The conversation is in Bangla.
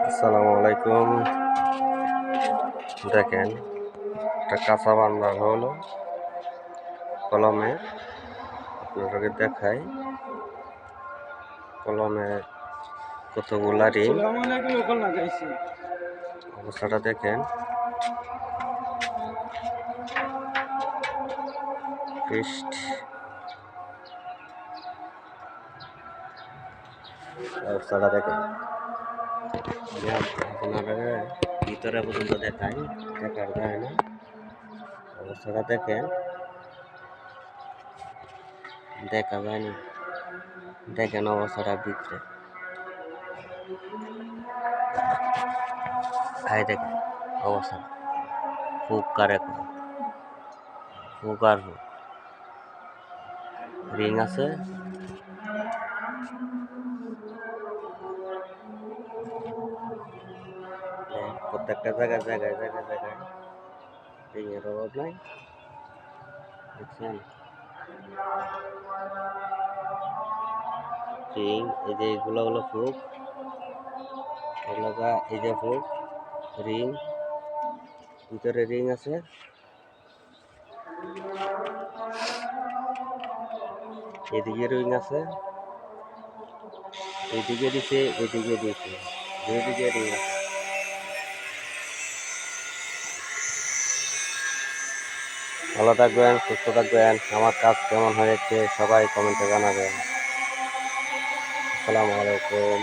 আসসালামু আলাইকুম। দেখেন, একটা কাঁচা বান্দার হলো কলমে, আপনাদেরকে দেখাই। কলমে কতগুলা রিং, অবস্থাটা দেখেন। পৃষ্ঠ অবস্থাটা দেখেন। আপনাদের ভিতরে পর্যন্ত দেখাই, দেখার যায় না। অবস্থাটা দেখেন, দেখা যায়নি। দেখেন অবস্থাটা ভিতরে, ভাই দেখেন অবস্থা। ফুক কারে ফুক আর ফুক রিং আছে। প্রত্যেকটা জায়গায় রিংয়ের অভাব নাই, দেখছেন। রিং এই যে এগুলো হলো ফুক, এই যে ফুক রিং, ভিতরে রিং আছে। এদিকে রিং আছে, এদিকে দিছে, এদিকে দিছে, দুদিকে রিং আছে। ভালো থাকবেন, সুস্থ থাকবেন। আমার কাজ কেমন হয়েছে সবাই কমেন্টে জানাবেন। আসসালামু আলাইকুম।